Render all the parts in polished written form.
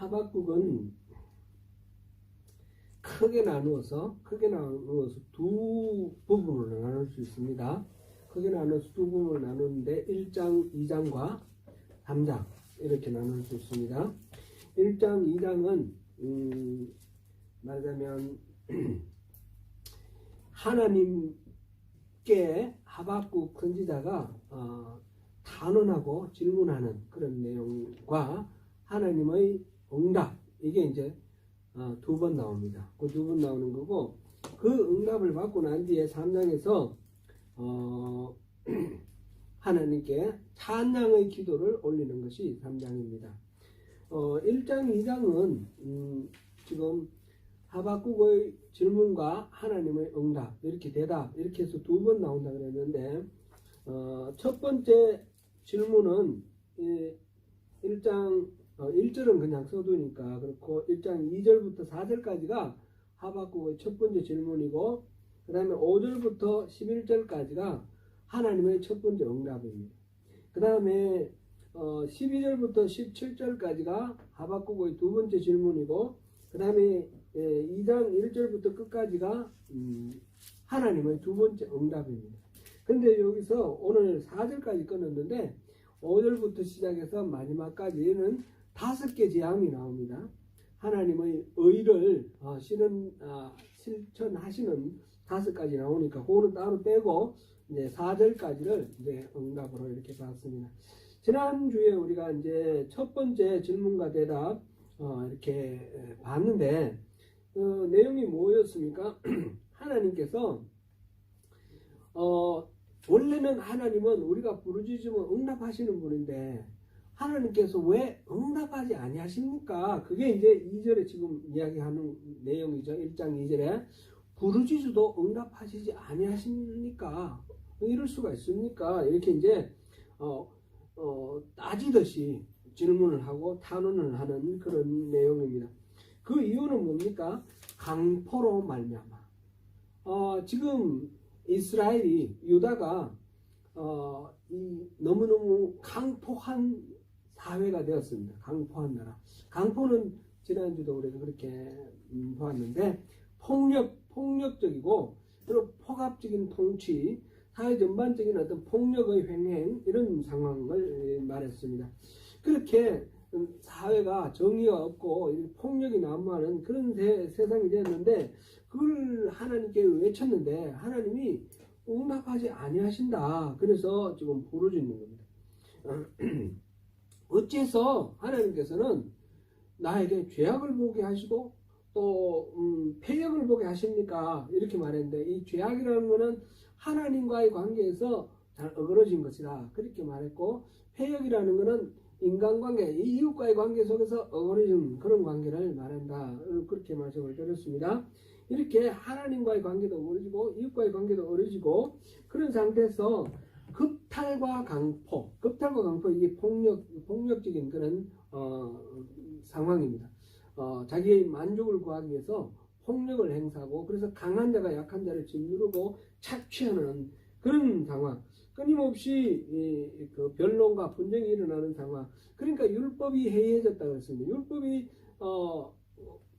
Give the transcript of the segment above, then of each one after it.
하박국은 크게 나누어서 두 부분으로 나눌 수 있습니다. 크게 나누어서 두 부분으로 나누는데 1장, 2장과 3장 이렇게 나눌 수 있습니다. 1장, 2장은 말하자면 하나님께 하박국 선지자가 탄원하고 질문하는 그런 내용과 하나님의 응답, 이게 이제 두 번 나옵니다. 그 두 번 나오는 거고, 그 응답을 받고 난 뒤에 3장에서 하나님께 찬양의 기도를 올리는 것이 3장입니다. 1장, 2장은 지금 하박국의 질문과 하나님의 응답, 이렇게 대답, 이렇게 해서 두 번 나온다 그랬는데, 첫 번째 질문은 1장 1절은 그냥 써두니까 그렇고, 1장 2절부터 4절까지가 하박국의 첫 번째 질문이고, 그 다음에 5절부터 11절까지가 하나님의 첫 번째 응답입니다. 그 다음에 12절부터 17절까지가 하박국의 두 번째 질문이고, 그 다음에 2장 1절부터 끝까지가 하나님의 두 번째 응답입니다. 근데 여기서 오늘 4절까지 끊었는데 5절부터 시작해서 마지막까지는 5개 재앙이 나옵니다. 하나님의 의를 실천하시는 5가지 나오니까 그거는 따로 빼고 이제 4절까지를 이제 응답으로 이렇게 봤습니다. 지난주에 우리가 이제 첫 번째 질문과 대답 이렇게 봤는데 내용이 뭐였습니까? 하나님께서 원래는 하나님은 우리가 부르짖으면 응답하시는 분인데 하나님께서 왜 응답하지 아니하십니까? 그게 이제 2절에 지금 이야기하는 내용이죠. 1장 2절에 부르짖어도 응답하시지 아니하십니까? 이럴 수가 있습니까? 이렇게 이제 따지듯이 질문을 하고 탄원을 하는 그런 내용입니다. 그 이유는 뭡니까? 강포로 말미암아. 지금 이스라엘이 유다가 너무너무 강포한 사회가 되었습니다. 강포한 나라. 강포는 지난주도 우리가 그렇게 보았는데 폭력적이고 그리고 폭압적인 통치, 사회 전반적인 어떤 폭력의 횡행 이런 상황을 말했습니다. 그렇게 사회가 정의가 없고 폭력이 난무하는 그런 세상이 되었는데 그걸 하나님께 외쳤는데 하나님이 응답하지 아니하신다. 그래서 지금 부르짖는 겁니다. 어째서 하나님께서는 나에게 죄악을 보게 하시고 또 패역을 보게 하십니까? 이렇게 말했는데 이 죄악이라는 것은 하나님과의 관계에서 잘 어그러진 것이다. 그렇게 말했고 패역이라는 것은 인간관계, 이웃과의 관계 속에서 어그러진 그런 관계를 말한다. 그렇게 말씀을 드렸습니다. 이렇게 하나님과의 관계도 어그러지고 이웃과의 관계도 어그러지고 그런 상태에서 급탈과 강포 이게 폭력적인 그런 상황입니다. 자기의 만족을 구하기 위해서 폭력을 행사하고 그래서 강한 자가 약한 자를 짓누르고 착취하는 그런 상황. 끊임없이 그 변론과 분쟁이 일어나는 상황. 그러니까 율법이 해이해졌다고 했습니다. 율법이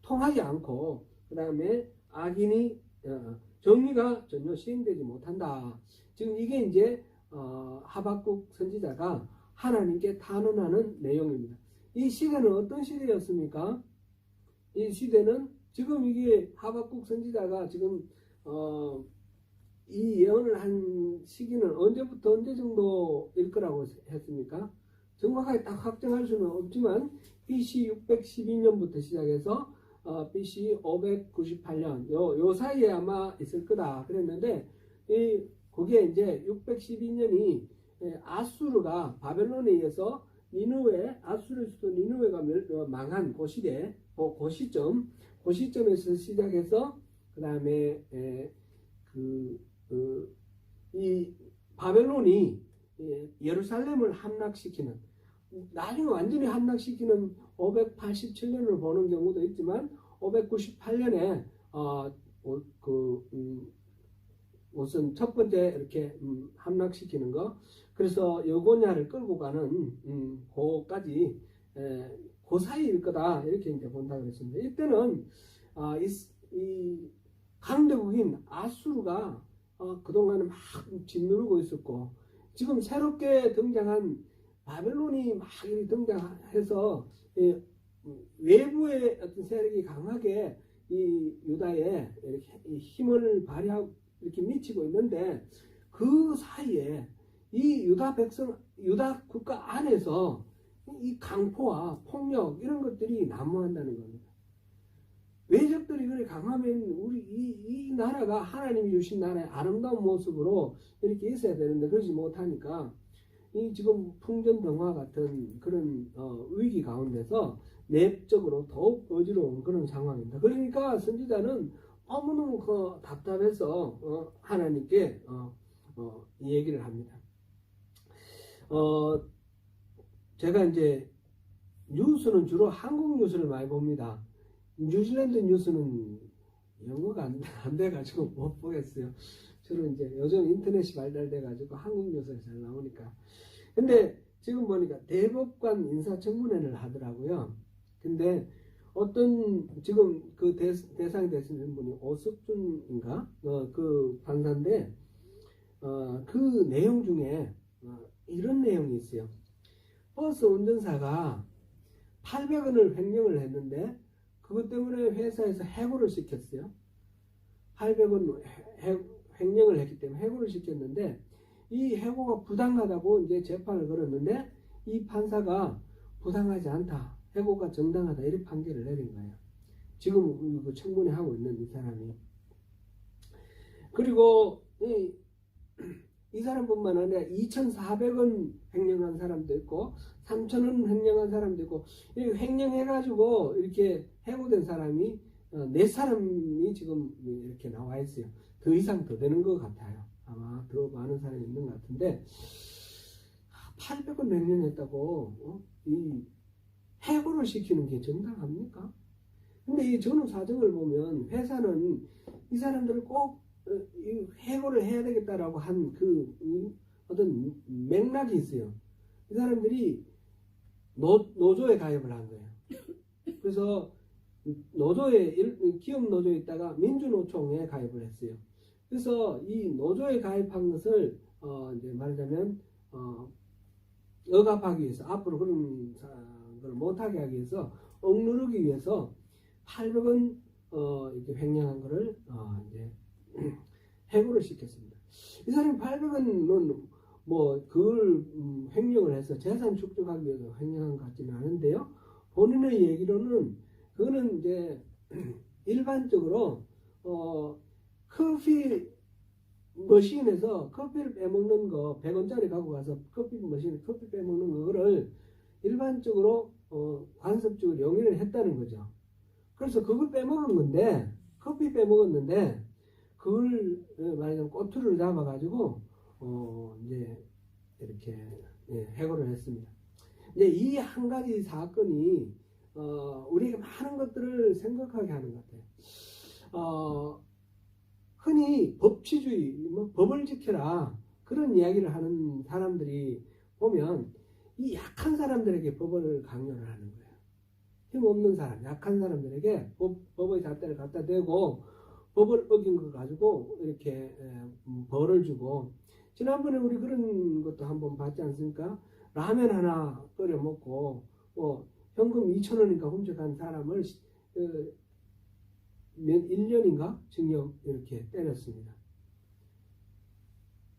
통하지 않고 그 다음에 악인이 정의가 전혀 시행되지 못한다. 지금 이게 이제 하박국 선지자가 하나님께 탄원하는 내용입니다. 이 시대는 어떤 시대였습니까? 이 시대는 지금 이게 하박국 선지자가 지금 이 예언을 한 시기는 언제부터 언제 정도일 거라고 했습니까? 정확하게 딱 확정할 수는 없지만 BC 612년부터 시작해서 BC 598년 요 사이에 아마 있을 거다 그랬는데 거기에 이제 612년이 아수르가 바벨론에 의해서 아수르 수도 니느웨가 망한 그 시대, 그 시점에서 시작해서 그 다음에 이 바벨론이 예루살렘을 함락시키는, 나중에 완전히 함락시키는 587년을 보는 경우도 있지만 598년에 우선 첫 번째 이렇게 함락시키는 거, 그래서 여고냐를 끌고 가는 거까지 그 사이일 거다 이렇게 이제 본다고 그랬습니다. 이때는 이 강대국인 아수르가 그동안에 막 짓누르고 있었고 지금 새롭게 등장한 바벨론이 막 등장해서 외부의 어떤 세력이 강하게 이 유다에 이렇게 힘을 발휘하고 이렇게 미치고 있는데 그 사이에 이 유다 국가 안에서 이 강포와 폭력 이런 것들이 난무한다는 겁니다. 외적들이 그렇게 강하면 우리 이 나라가 하나님이 주신 나라의 아름다운 모습으로 이렇게 있어야 되는데 그러지 못하니까 이 지금 풍전등화 같은 그런 위기 가운데서 내적으로 더욱 어지러운 그런 상황입니다. 그러니까 선지자는 너무너무 답답해서 하나님께 이 얘기를 합니다. 제가 이제 뉴스는 주로 한국 뉴스를 많이 봅니다. 뉴질랜드 뉴스는 영어가 안 돼가지고 못 보겠어요. 저는 이제 요즘 인터넷이 발달돼가지고 한국 뉴스가 잘 나오니까. 근데 지금 보니까 대법관 인사청문회를 하더라고요. 근데 어떤 지금 그 대상이 되시는 분이 오석준인가 그 판사인데 그 내용 중에 이런 내용이 있어요. 버스 운전사가 800원을 횡령을 했는데 그것 때문에 회사에서 해고를 시켰어요. 800원 횡령을 했기 때문에 해고를 시켰는데 이 해고가 부당하다고 이제 재판을 걸었는데 이 판사가 부당하지 않다. 해고가 정당하다. 이렇게 판결을 내린 거예요. 지금 그 청문회 하고 있는 이 사람이. 그리고 이 사람뿐만 아니라 2,400원 횡령한 사람도 있고 3,000원 횡령한 사람도 있고 이렇게 횡령해가지고 이렇게 해고된 사람이 4사람이 지금 이렇게 나와 있어요. 더 이상 더 되는 것 같아요. 아마 더 많은 사람이 있는 것 같은데 800원 횡령했다고 이 해고를 시키는 게 정당합니까? 근데 이 전후 사정을 보면 회사는 이 사람들을 꼭 해고를 해야 되겠다라고 한 그 어떤 맥락이 있어요. 이 사람들이 노조에 가입을 한 거예요. 그래서 기업 노조에 있다가 민주노총에 가입을 했어요. 그래서 이 노조에 가입한 것을 이제 말하자면 억압하기 위해서 앞으로 그런 걸 못하게 하기 위해서 억누르기 위해서 800원 이렇게 횡령한 거를 이제 해고를 시켰습니다. 이 사람이 800원은 뭐 그걸 횡령을 해서 재산 축적하기 위해서 횡령한 것 같지는 않은데요. 본인의 얘기로는 그거는 이제 일반적으로 커피 머신에서 커피를 빼먹는 거 100원짜리 갖고 가서 커피 머신에 커피 빼먹는 거를 일반적으로 관습적으로 용인을 했다는 거죠. 그래서 그걸 빼먹은 건데 커피 빼먹었는데 그걸 말하자면 꼬투리를 잡아가지고 이제 이렇게 해고를 했습니다. 이제 이 한 가지 사건이 우리에게 많은 것들을 생각하게 하는 것 같아요. 흔히 법치주의, 법을 지켜라 그런 이야기를 하는 사람들이 보면 이 약한 사람들에게 법을 강요를 하는 거예요. 힘없는 사람, 약한 사람들에게 법의 잣대를 갖다 대고 법을 어긴 거 가지고 이렇게 벌을 주고, 지난번에 우리 그런 것도 한번 봤지 않습니까? 라면 하나 끓여 먹고 현금 2,000원인가 훔쳐간 사람을 1년인가 징역 이렇게 때렸습니다.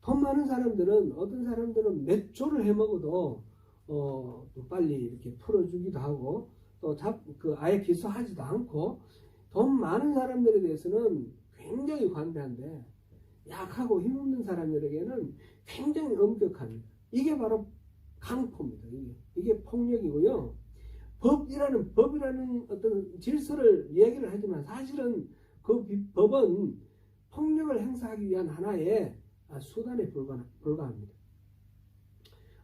돈 많은 사람들은 어떤 사람들은 몇 조를 해먹어도 또 빨리 이렇게 풀어주기도 하고 또 아예 기소하지도 않고, 돈 많은 사람들에 대해서는 굉장히 관대한데 약하고 힘없는 사람들에게는 굉장히 엄격합니다. 이게 바로 강포입니다. 이게 폭력이고요. 법이라는 어떤 질서를 얘기를 하지만 사실은 그 법은 폭력을 행사하기 위한 하나의 수단에 불과합니다.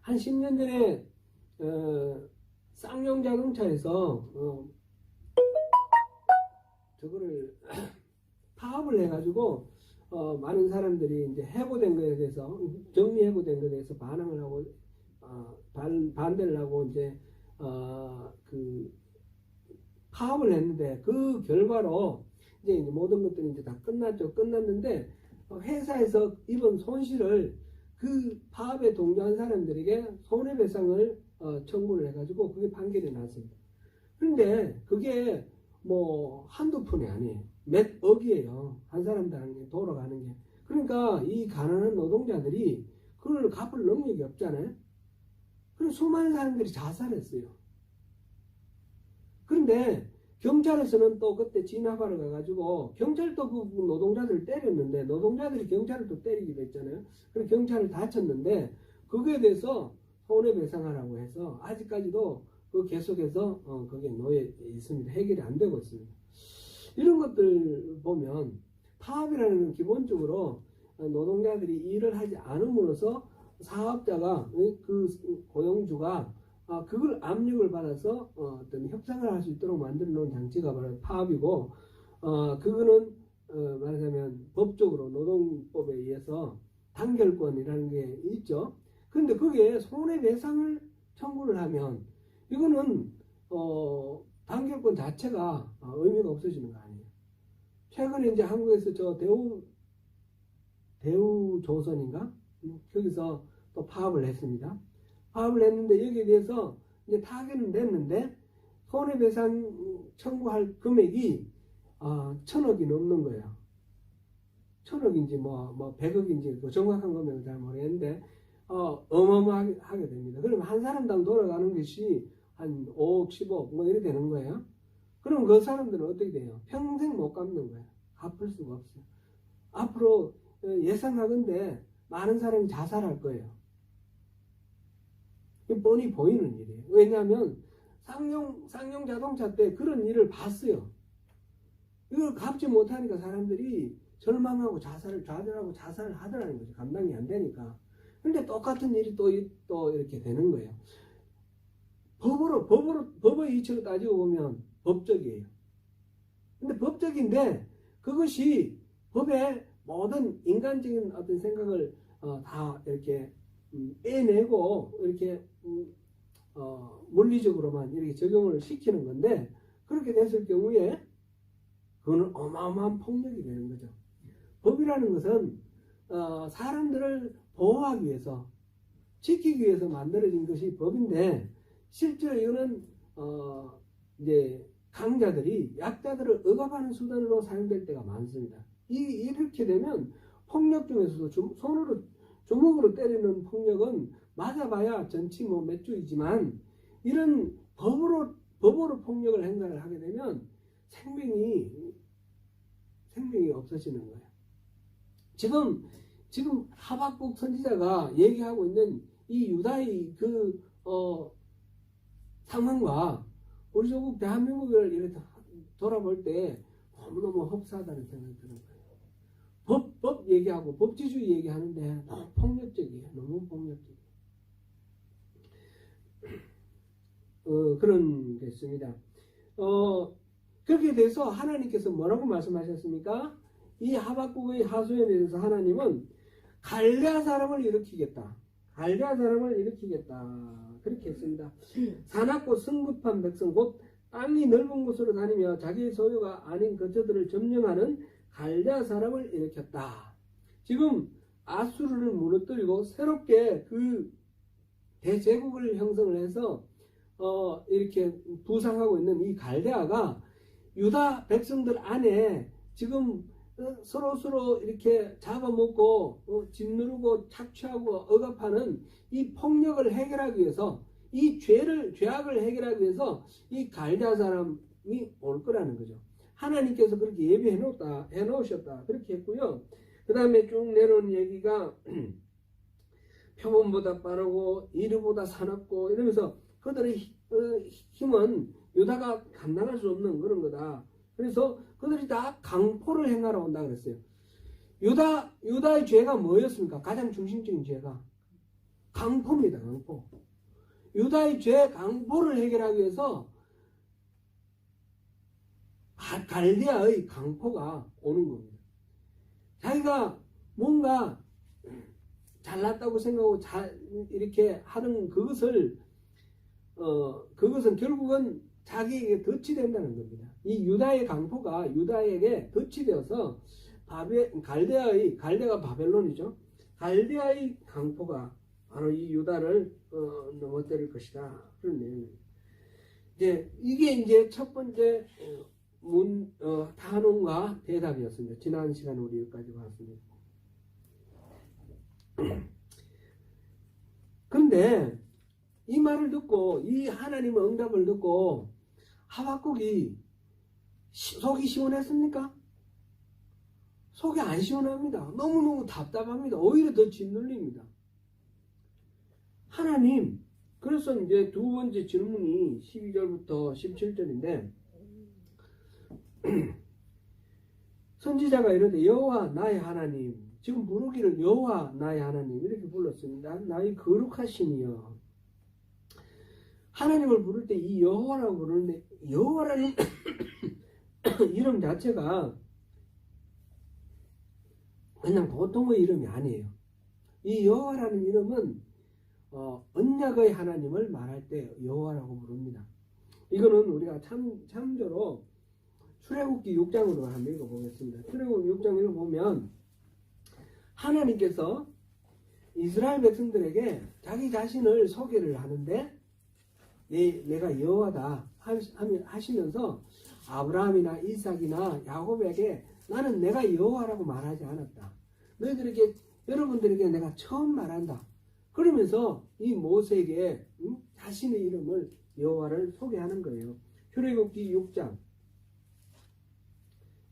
한 10년 전에 쌍용 자동차에서 저거를 파업을 해가지고 많은 사람들이 이제 해고된 것에 대해서 정리해고된 것에 대해서 반항을 하고 반대를 하고 이제 그 파업을 했는데 그 결과로 이제 모든 것들이 이제 다 끝났죠. 끝났는데 회사에서 입은 손실을 그 파업에 동조한 사람들에게 손해배상을 청구를 해가지고 그게 판결이 났습니다. 그런데 그게 뭐 한두 푼이 아니에요. 몇 억이에요. 한 사람당 돌아가는 게. 그러니까 이 가난한 노동자들이 그걸 갚을 능력이 없잖아요. 그래서 수많은 사람들이 자살했어요. 그런데 경찰에서는 또 그때 진압하러 가가지고 경찰도 그 노동자들을 때렸는데 노동자들이 경찰을 또 때리기도 했잖아요. 그래서 경찰을 다쳤는데 그거에 대해서 손해배상하라고 해서 아직까지도 그 계속해서 거기에 놓여 있습니다. 해결이 안 되고 있습니다. 이런 것들 보면 파업이라는 건 기본적으로 노동자들이 일을 하지 않음으로써 사업자가 그 고용주가 그걸 압력을 받아서 어떤 협상을 할 수 있도록 만들어 놓은 장치가 바로 파업이고 그거는 말하자면 법적으로 노동법에 의해서 단결권이라는 게 있죠. 그런데 그게 손해배상을 청구를 하면 이거는 단결권 자체가 의미가 없어지는 거 아니에요. 최근에 이제 한국에서 저 대우조선인가 거기서 또 파업을 했습니다. 파업을 했는데 여기에 대해서 이제 타결은 됐는데 손해배상 청구할 금액이 1,000억이 넘는 거예요. 1,000억인지 뭐 100억인지 그 정확한 금액은 잘 모르겠는데 어마어마하게 됩니다. 그러면 한 사람당 돌아가는 것이 한 5억, 10억 뭐 이렇게 되는 거예요. 그럼 그 사람들은 어떻게 돼요? 평생 못 갚는 거예요. 갚을 수가 없어요. 앞으로 예상하건대 많은 사람이 자살할 거예요. 뻔히 보이는 일이에요. 왜냐하면 쌍용 자동차 때 그런 일을 봤어요. 이걸 갚지 못하니까 사람들이 절망하고 좌절하고 자살을 하더라는 거죠. 감당이 안 되니까. 근데 똑같은 일이 또 이렇게 되는 거예요. 법의 이치로 따지고 보면 법적이에요. 근데 법적인데 그것이 법의 모든 인간적인 어떤 생각을 다 이렇게 빼내고 이렇게 물리적으로만 이렇게 적용을 시키는 건데 그렇게 됐을 경우에 그거는 어마어마한 폭력이 되는 거죠. 법이라는 것은 사람들을 보호하기 위해서 지키기 위해서 만들어진 것이 법인데 실제로 이거는 이제 강자들이 약자들을 억압하는 수단으로 사용될 때가 많습니다. 이렇게 되면 폭력 중에서도 주먹으로 때리는 폭력은 맞아봐야 전치 몇 주이지만 이런 법으로 폭력을 행사를 하게 되면 생명이 없어지는 거예요. 지금 하박국 선지자가 얘기하고 있는 이 유다의 그 상황과 우리 조국 대한민국을 이렇게 돌아볼 때 너무너무 흡사하다는 생각이 드는 거예요. 법 얘기하고 법치주의 얘기하는데 너무 폭력적이에요. 너무 폭력적이에요. 그런 게 있습니다. 그렇게 돼서 하나님께서 뭐라고 말씀하셨습니까? 이 하박국의 하소연에 대해서 하나님은 갈레아 사람을 일으키겠다. 갈레아 사람을 일으키겠다. 그렇게 했습니다. 사납고 성급한 백성 곧 땅이 넓은 곳으로 다니며 자기의 소유가 아닌 거처들을 점령하는 갈레아 사람을 일으켰다. 지금 아수르를 무너뜨리고 새롭게 그 대제국을 형성을 해서 이렇게 부상하고 있는 이 갈레아가 유다 백성들 안에 지금 서로 이렇게 잡아먹고 짓누르고 착취하고 억압하는 이 폭력을 해결하기 위해서 이 죄악을 해결하기 위해서 이 갈대아 사람이 올 거라는 거죠. 하나님께서 그렇게 예비해 놓으셨다. 그렇게 했고요. 그 다음에 쭉 내려오는 얘기가 표범보다 빠르고 이르보다 사납고 이러면서 그들의 힘은 유다가 감당할 수 없는 그런 거다. 그래서 그들이 다 강포를 행하러 온다 그랬어요. 유다의 죄가 뭐였습니까? 가장 중심적인 죄가 강포입니다. 강포. 유다의 죄 강포를 해결하기 위해서 갈대아의 강포가 오는 겁니다. 자기가 뭔가 잘났다고 생각하고 이렇게 하는 그것은 결국은 자기에게 덫이 된다는 겁니다. 이 유다의 강포가 유다에게 덫이 되어서 갈대가 바벨론이죠. 갈대아의 강포가 바로 이 유다를 넘어뜨릴 것이다. 그런 내용입니다. 이게 이제 첫 번째 탄원과 대답이었습니다. 지난 시간에 우리 여기까지 봤습니다. 그런데 이 말을 듣고 이 하나님의 응답을 듣고 하박국이 속이 시원했습니까? 속이 안 시원합니다. 너무너무 답답합니다. 오히려 더 짓눌립니다. 하나님, 그래서 이제 두 번째 질문이 12절부터 17절인데 선지자가 이러되 여호와 나의 하나님, 지금 부르기를 여호와 나의 하나님 이렇게 불렀습니다. 나의 거룩하시니여. 하나님을 부를 때 이 여호와라고 부르는데 여호와라는 이름 자체가 그냥 보통의 이름이 아니에요. 이 여호와라는 이름은 언약의 하나님을 말할 때 여호와라고 부릅니다. 이거는 우리가 참조로 출애굽기 6장으로 한번 읽어보겠습니다. 출애굽기 6장 읽어보면 하나님께서 이스라엘 백성들에게 자기 자신을 소개를 하는데 내가 여호와다 하시면서 아브라함이나 이삭이나 야곱에게 나는 내가 여호와라고 말하지 않았다. 너희들에게 여러분들에게 내가 처음 말한다. 그러면서 이 모세에게 자신의 이름을 여호와를 소개하는 거예요. 출애굽기 6장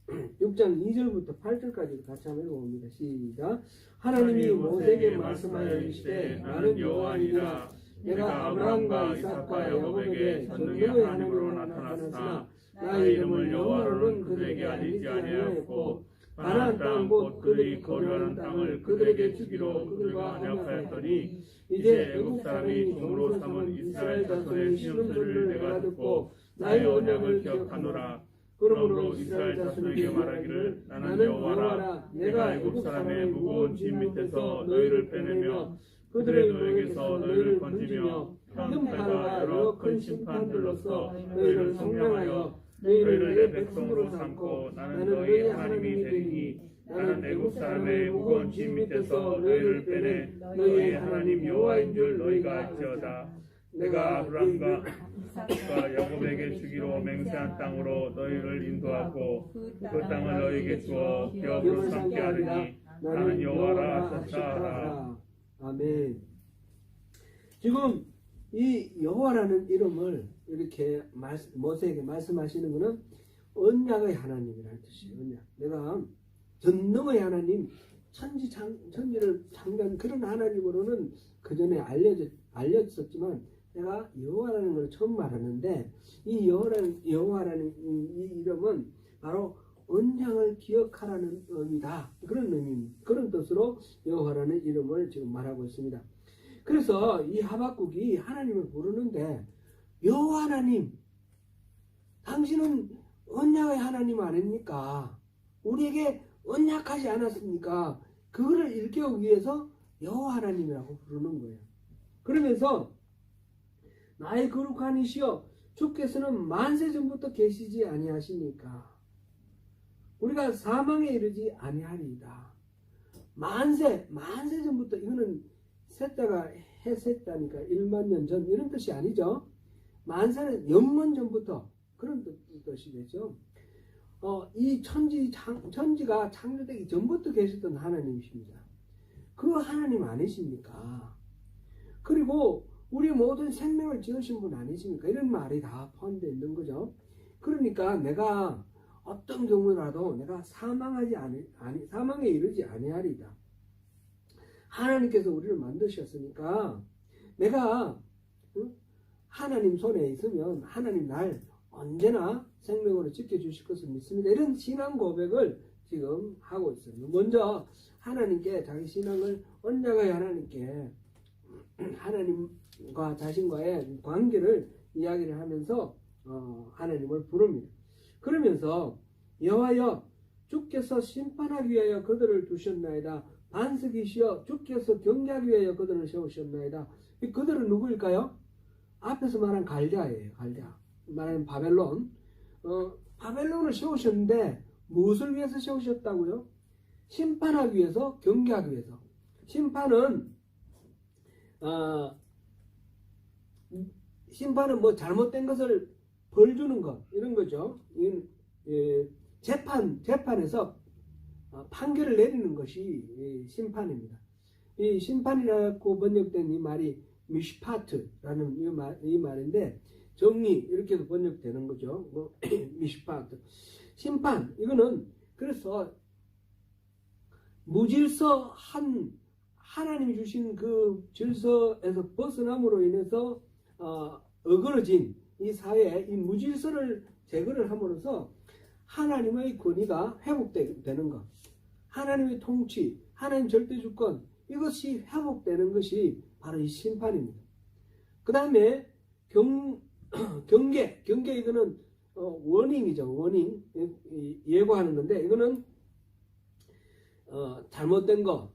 2절부터 8절까지 같이 한번 읽어봅니다. 시작. 하나님이 모세에게 말씀하여 이르시되 나는 여호와니라. 내가 아브라함과 이삭과 야곱에게 전능의 하나님으로 나타났으나 나의 이름을 여호와로는 그들에게 알리지 아니하였고 가나안 땅 곧 그들이 거류하는 땅을 그들에게 주기로 그들과 언약하였더니 이제 애국 사람이 종으로 삼은 이스라엘 자손의 시험들을 내가 듣고 나의 언약을 기억하노라. 그러므로 이스라엘 자손에게 말하기를 나는 여호와라. 내가 애국 사람의 무거운 짐 밑에서 너희를 빼내며 그들의 노역에서 너희를 건지며 형팔과 여러 큰 심판들로서 너희를 성명하여 너희를 내 백성으로 삼고 나는 너희 하나님이 되리니 나는 애국 사람의 무거운 짐 밑에서 너희를 빼내 너희의 하나님 여호와인 줄 너희가 알지어다. 내가 아브라함과 이삭과 야곱에게 주기로 맹세한 땅으로 너희를 인도하고 그 땅을 너희에게 주어 기업으로 삼게 하리니 나는 여호와라 하셨다. 아멘. 지금 이 여호와라는 이름을 이렇게 모세에게 말씀하시는 것은 언약의 하나님이라는 뜻이에요. 언약. 내가 전능의 하나님, 천지를 창조한 그런 하나님으로는 그 전에 알려졌지만 내가 여호와라는 걸 처음 말하는데 이 여호와라는 이 이름은 바로 언약을 기억하라는 의미다. 그런 뜻으로 여호와라는 이름을 지금 말하고 있습니다. 그래서 이 하박국이 하나님을 부르는데 여호와 하나님, 당신은 언약의 하나님 아닙니까? 우리에게 언약하지 않았습니까? 그거를 일깨우기 위해서 여호와 하나님이라고 부르는 거예요. 그러면서 나의 거룩한 이시여 주께서는 만세 전부터 계시지 아니하십니까? 우리가 사망에 이르지 아니하리이다. 만세 전부터, 이거는 셋자가 해셋자니까 1만 년 전 이런 뜻이 아니죠. 만세는 영원 전부터 그런 뜻이 되죠. 이 천지가 창조되기 전부터 계셨던 하나님이십니다. 그 하나님 아니십니까? 그리고 우리 모든 생명을 지으신 분 아니십니까? 이런 말이 다 포함되어 있는 거죠. 그러니까 내가 어떤 경우라도 내가 사망에 이르지 아니하리다. 하나님께서 우리를 만드셨으니까 내가 하나님 손에 있으면 하나님 날 언제나 생명으로 지켜주실 것을 믿습니다. 이런 신앙 고백을 지금 하고 있어요. 먼저 하나님께 자기 신앙을 언약의 하나님께 하나님과 자신과의 관계를 이야기를 하면서 하나님을 부릅니다. 그러면서 여호와여 주께서 심판하기 위하여 그들을 두셨나이다. 반석이시여 주께서 경계하기 위하여 그들을 세우셨나이다. 그들은 누구일까요? 앞에서 말한 갈대아예요. 갈대아. 말하는 바벨론, 바벨론을 세우셨는데 무엇을 위해서 세우셨다고요? 심판하기 위해서, 경계하기 위해서. 심판은 뭐 잘못된 것을 벌 주는 것, 이런 거죠. 재판에서 판결을 내리는 것이 심판입니다. 이 심판이라고 번역된 이 말이 미시파트라는 이 말인데, 정리, 이렇게도 번역되는 거죠. 미시파트. 심판, 이거는 그래서 무질서 하나님이 주신 그 질서에서 벗어남으로 인해서 어그러진 이 사회에 이 무질서를 제거를 함으로써 하나님의 권위가 회복되는 것, 하나님의 통치, 하나님 절대 주권, 이것이 회복되는 것이 바로 이 심판입니다. 그 다음에 경계 이거는 워닝이죠. 워닝, 예고하는 건데, 이거는 잘못된 거,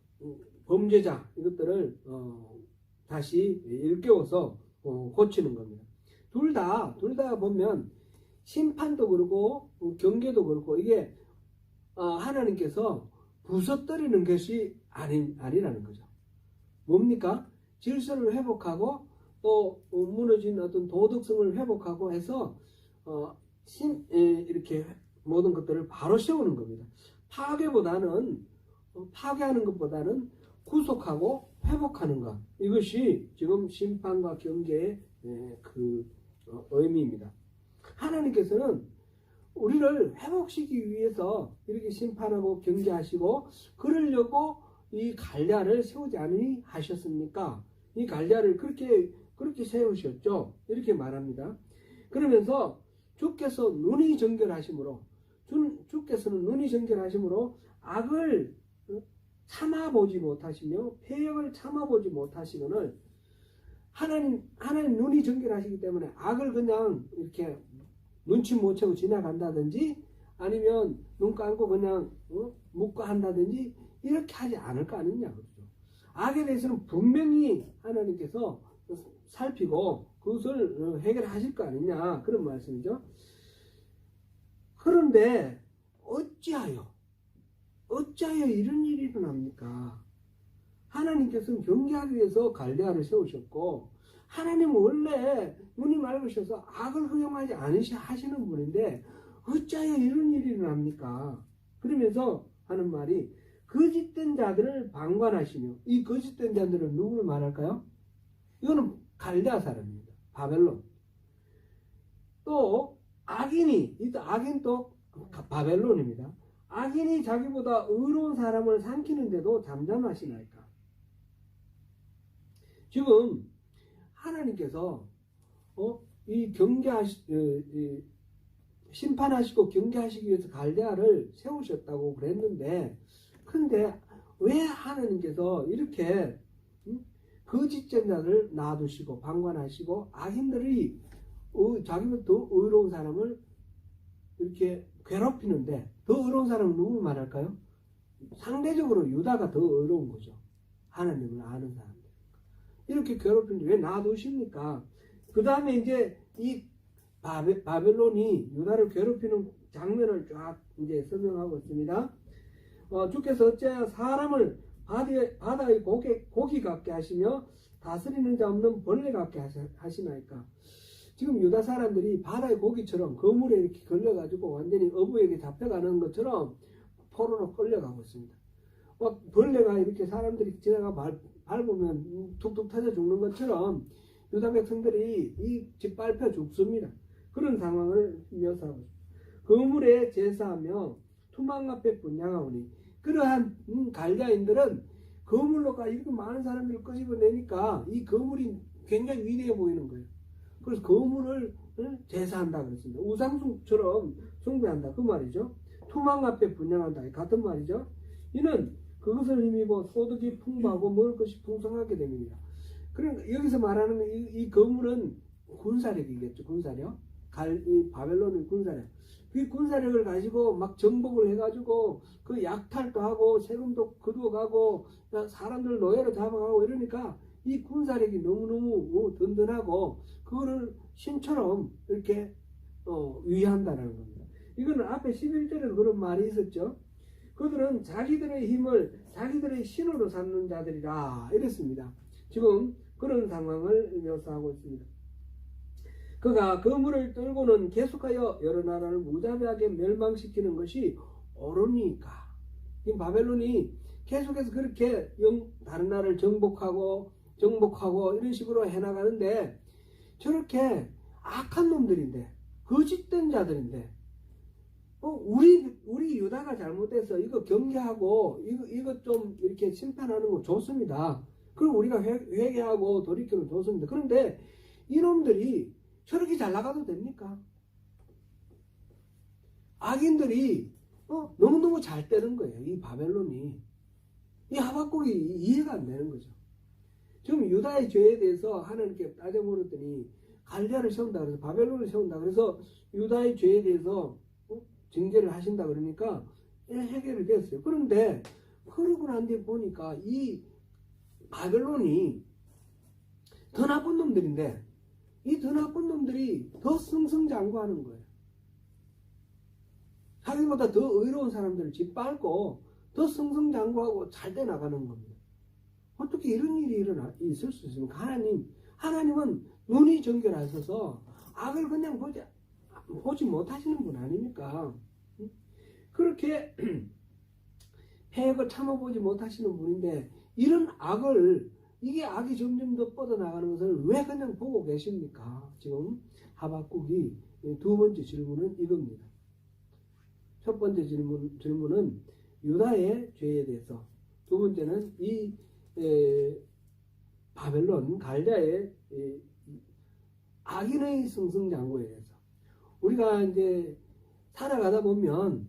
범죄자, 이것들을 다시 일깨워서 고치는 겁니다. 둘 다 보면 심판도 그렇고 경계도 그렇고 이게 하나님께서 부서뜨리는 것이 아니라는 거죠. 뭡니까? 질서를 회복하고 또 무너진 어떤 도덕성을 회복하고 해서 이렇게 모든 것들을 바로 세우는 겁니다. 파괴하는 것보다는 구속하고 회복하는 것, 이것이 지금 심판과 경계의 그 의미입니다. 하나님께서는 우리를 회복시키기 위해서 이렇게 심판하고 경계하시고, 그러려고 이 갈대아를 세우지 않으니 하셨습니까? 이 갈대아를 그렇게 세우셨죠. 이렇게 말합니다. 그러면서 주께서는 눈이 정결하심으로 악을 참아보지 못하시며 패역을 참아보지 못하시거늘, 하나님 눈이 정결하시기 때문에 악을 그냥 이렇게 눈치 못 채고 지나간다든지, 아니면 눈 감고 그냥 묵고 한다든지 이렇게 하지 않을 거 아니냐, 그렇죠? 악에 대해서는 분명히 하나님께서 살피고 그것을 해결하실 거 아니냐, 그런 말씀이죠. 그런데 어찌하여 이런 일이 일어납니까? 하나님께서는 경계하기 위해서 갈대아를 세우셨고, 하나님은 원래 눈이 맑으셔서 악을 허용하지 하시는 분인데 어찌하여 이런 일이 일어납니까? 그러면서 하는 말이, 거짓된 자들을 방관하시며, 이 거짓된 자들은 누구를 말할까요? 이거는 갈대아 사람입니다. 바벨론. 또 악인 또 바벨론입니다. 악인이 자기보다 의로운 사람을 삼키는데도 잠잠하시나이까? 지금 하나님께서 심판하시고 경계하시기 위해서 갈대아를 세우셨다고 그랬는데, 근데 왜 하나님께서 이렇게 거짓된 자를 놔두시고 방관하시고 악인들이 자기보다 더 의로운 사람을 이렇게 괴롭히는데, 더 의로운 사람은 누구 말할까요? 상대적으로 유다가 더 의로운 거죠. 하나님을 아는 사람들. 이렇게 괴롭히는데 왜 놔두십니까? 그 다음에 이제 이 바벨론이 유다를 괴롭히는 장면을 쫙 이제 설명하고 있습니다. 주께서 어찌하여 사람을 바다의 고기 같게 하시며 다스리는 자 없는 벌레 같게 하시나이까? 지금 유다 사람들이 바다의 고기처럼 거물에 이렇게 걸려가지고 완전히 어부에게 잡혀가는 것처럼 포로로 끌려가고 있습니다. 벌레가 이렇게 사람들이 지나가 밟으면 툭툭 터져 죽는 것처럼 유다 백성들이 이 짓밟혀 죽습니다. 그런 상황을 묘사하고 있습니다. 거물에 제사하며 투망 앞에 분양하오니, 그러한 갈대아인들은 거물로가 이렇게 많은 사람들을 끄집어내니까 이 거물이 굉장히 위대해 보이는 거예요. 그래서 거물을 제사한다 그랬습니다. 우상숭처럼 숭배한다, 그 말이죠. 투망 앞에 분양한다, 같은 말이죠. 이는 그것을 힘입어 소득이 풍부하고 먹을 것이 풍성하게 됩니다. 그러니까 여기서 말하는 이 거물은 군사력이겠죠. 군사력. 이 바벨론의 군사력. 그 군사력을 가지고 막 정복을 해가지고 그 약탈도 하고 세금도 거두어가고 사람들 노예로 잡아가고 이러니까 이 군사력이 너무너무 든든하고, 그거를 신처럼 이렇게 위한다는 겁니다. 이거는 앞에 11절에도 그런 말이 있었죠. 그들은 자기들의 힘을 자기들의 신으로 삼는 자들이라 이랬습니다. 지금 그런 상황을 묘사하고 있습니다. 그가 그물을 들고는 계속하여 여러 나라를 무자비하게 멸망시키는 것이 옳으니까. 이 바벨론이 계속해서 그렇게 다른 나라를 정복하고 이런 식으로 해나가는데, 저렇게 악한 놈들인데, 거짓된 자들인데, 우리 유다가 잘못해서 이거 경계하고 이거 좀 이렇게 심판하는 거 좋습니다. 그리고 우리가 회개하고 돌이키는 거 좋습니다. 그런데 이놈들이 저렇게 잘 나가도 됩니까? 악인들이 너무너무 잘 되는 거예요. 이 바벨론이. 이 하박국이 이해가 안 되는 거죠. 지금 유다의 죄에 대해서 하나님께 따져 물었더니 갈대아를 세운다 그래서 바벨론을 세운다 그래서 유다의 죄에 대해서 징계를 하신다 그러니까 해결이 됐어요. 그런데 그러고 난 뒤에 보니까 이 바벨론이 더 나쁜 놈들인데, 이 더 나쁜 놈들이 더 승승장구하는 거예요. 자기보다 더 의로운 사람들을 짓밟고 더 승승장구하고 잘 돼 나가는 겁니다. 어떻게 이런 일이 있을 수 있습니까? 하나님은 눈이 정결하셔서 악을 그냥 보지 못하시는 분 아닙니까? 그렇게 폐역을 참아보지 못하시는 분인데, 이런 이게 악이 점점 더 뻗어나가는 것을 왜 그냥 보고 계십니까? 지금 하박국이 두 번째 질문은 이겁니다. 첫 번째 질문은 유다의 죄에 대해서, 두 번째는 이 바벨론 갈대아의 악인의 승승장구에 대해서. 우리가 이제 살아가다 보면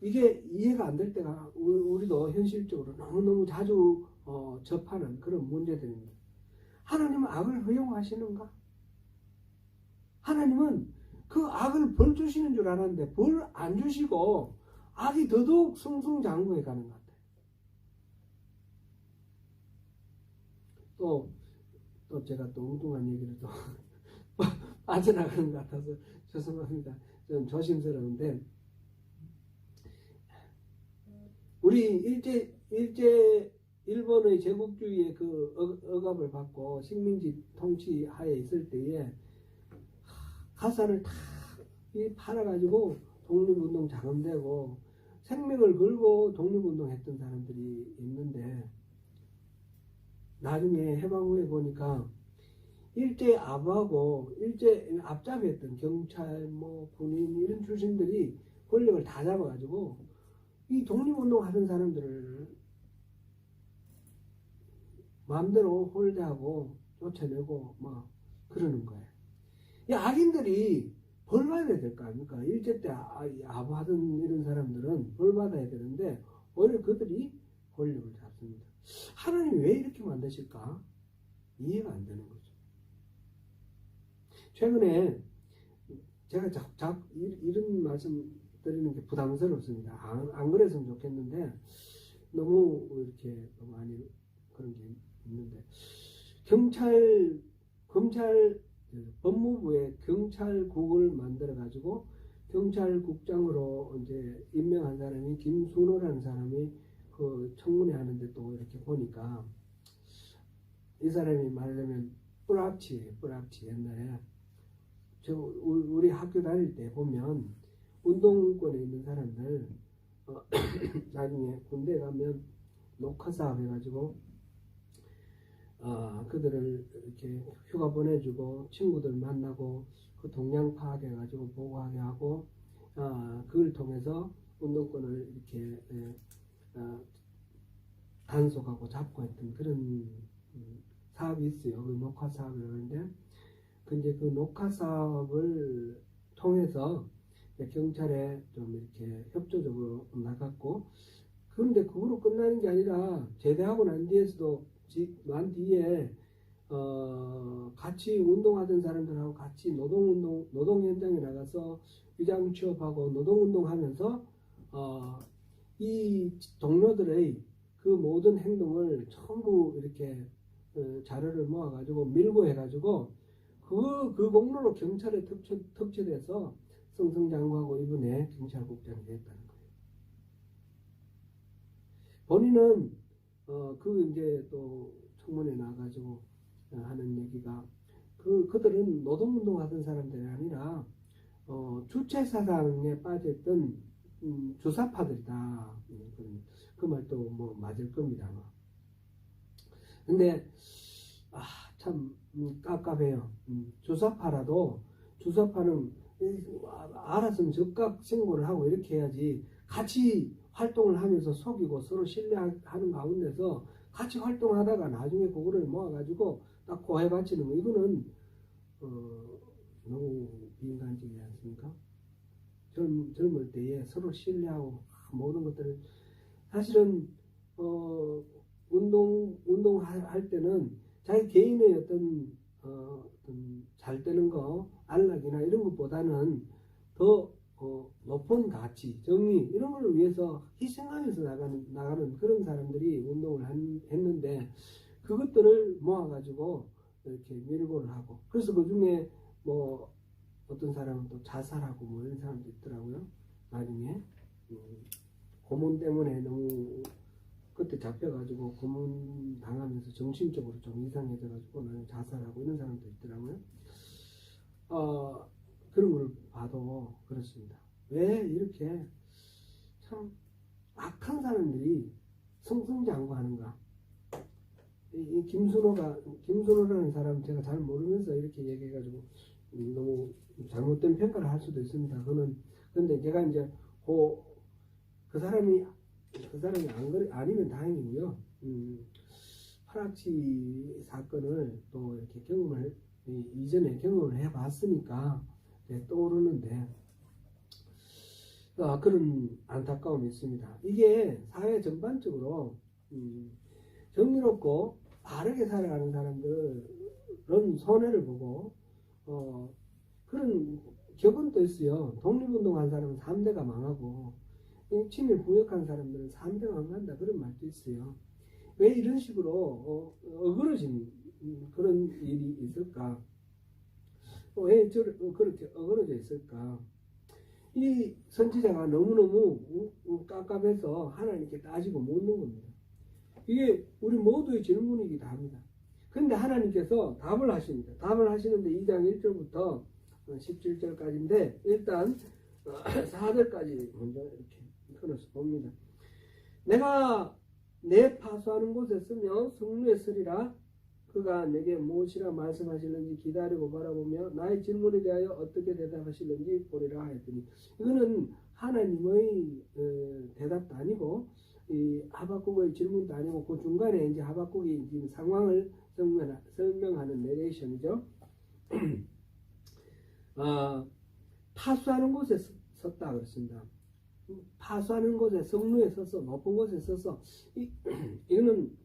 이게 이해가 안 될 때가 우리도 현실적으로 너무너무 자주 접하는 그런 문제들입니다. 하나님은 악을 허용하시는가? 하나님은 그 악을 벌 주시는 줄 알았는데 벌 안 주시고 악이 더더욱 승승장구해 가는 것 같아요. 또 제가 또 엉뚱한 얘기를 또 빠져나가는 것 같아서 죄송합니다. 좀 조심스러운데, 우리 일본의 제국주의의 그 억압을 받고 식민지 통치 하에 있을 때에 가사를 다 팔아가지고 독립운동 자금되고 생명을 걸고 독립운동 했던 사람들이 있는데, 나중에 해방 후에 보니까 일제 아부하고 일제 앞잡이했던 경찰, 군인 이런 출신들이 권력을 다 잡아가지고 이 독립운동 하던 사람들을 마음대로 홀대하고 쫓아내고 그러는 거예요. 이 악인들이 벌 받아야 될 거 아닙니까? 일제 때 아부하던 이런 사람들은 벌 받아야 되는데 오히려 그들이 권력을 잡습니다. 하나님이 왜 이렇게 만드실까? 이해가 안 되는 거죠. 최근에 제가 이런 말씀 드리는 게 부담스럽습니다. 안 그랬으면 좋겠는데 너무 이렇게 많이 그런 게 있는데, 법무부에 경찰국을 만들어 가지고 경찰국장으로 이제 임명한 사람이 김순호라는 사람이 그 청문회 하는데 또 이렇게 보니까 이 사람이 말하자면 뿌랍치예요. 옛날에 우리 학교 다닐 때 보면 운동권에 있는 사람들 나중에 군대 가면 녹화사업 해가지고 그들을 이렇게 휴가 보내주고 친구들 만나고 그 동향 파악해가지고 보고하게 하고 그걸 통해서 운동권을 이렇게 단속하고 잡고 했던 그런 사업이 있어요. 그 녹화 사업이라고 하는데, 근데 그 녹화 사업을 통해서 경찰에 좀 이렇게 협조적으로 나갔고, 그런데 그거로 끝나는 게 아니라 제대하고 난 뒤에서도 같이 운동하던 사람들하고 같이 노동 현장에 나가서 위장 취업하고 노동운동하면서 이 동료들의 그 모든 행동을 전부 이렇게 자료를 모아가지고 밀고 해가지고 그 공로로 경찰에 특채돼서 승승장구하고 이번에 경찰국장이 됐다는 거예요. 본인은 이제 또 청문회 나가지고 하는 얘기가 그들은 노동운동 하던 사람들이 아니라 주체사상에 빠졌던 주사파들이다. 그 말도 뭐 맞을 겁니다. 근데 참 깝깝해요. 주사파는 알았으면 적각 신고를 하고 이렇게 해야지, 같이 활동을 하면서 속이고 서로 신뢰하는 가운데서 같이 활동하다가 나중에 그거를 모아가지고 딱 고해 바치는 거, 이거는 너무 비인간적이지 않습니까? 젊을 때에 서로 신뢰하고 모든 것들을, 사실은 운동할 때는 자기 개인의 어떤 잘 되는 거, 안락이나 이런 것보다는 더 높은 가치, 정의 이런 걸 위해서 희생하면서 나가는 그런 사람들이 운동을 했는데, 그것들을 모아가지고 이렇게 밀고를 하고, 그래서 그 중에 뭐 어떤 사람은 또 자살하고 뭐 이런 사람도 있더라고요. 나중에 고문 때문에 너무 그때 잡혀가지고 고문 당하면서 정신적으로 좀 이상해져가지고 나중에 자살하고 이런 사람도 있더라고요. 그런 걸 봐도 그렇습니다. 왜 이렇게 참 악한 사람들이 승승장구하는가? 이 김순호라는 사람 제가 잘 모르면서 이렇게 얘기해가지고 너무 잘못된 평가를 할 수도 있습니다. 근데 제가 이제 그 사람이 아니면 다행이고요. 파락치 사건을 또 이렇게 이전에 경험을 해봤으니까 떠오르는데, 그런 안타까움이 있습니다. 이게 사회 전반적으로 정의롭고 바르게 살아가는 사람들은 손해를 보고 그런 격언도 있어요. 독립운동한 사람은 3대가 망하고 친일 부역한 사람들은 3대가 망한다, 그런 말도 있어요. 왜 이런 식으로 어그러진 그런 일이 있을까? 왜 그렇게 어그러져 있을까? 이 선지자가 너무너무 깝깝해서 하나님께 따지고 묻는 겁니다. 이게 우리 모두의 질문이기도 합니다. 그런데 하나님께서 답을 하십니다. 답을 하시는데 2장 1절부터 17절까지인데, 일단 4절까지 먼저 이렇게 끊어서 봅니다. 내가 내 파수하는 곳에 쓰며 성루에 서리라. 그가 내게 무엇이라 말씀하시는지 기다리고 바라보며 나의 질문에 대하여 어떻게 대답하시는지 보리라 하였더니, 이거는 하나님의 대답도 아니고 이 하박국의 질문도 아니고 그 중간에 이제 하박국이 지금 상황을 설명하는 내레이션이죠. 파수하는 곳에 섰다 그랬습니다. 파수하는 곳에, 성루에 서서, 높은 곳에 서서, 이거는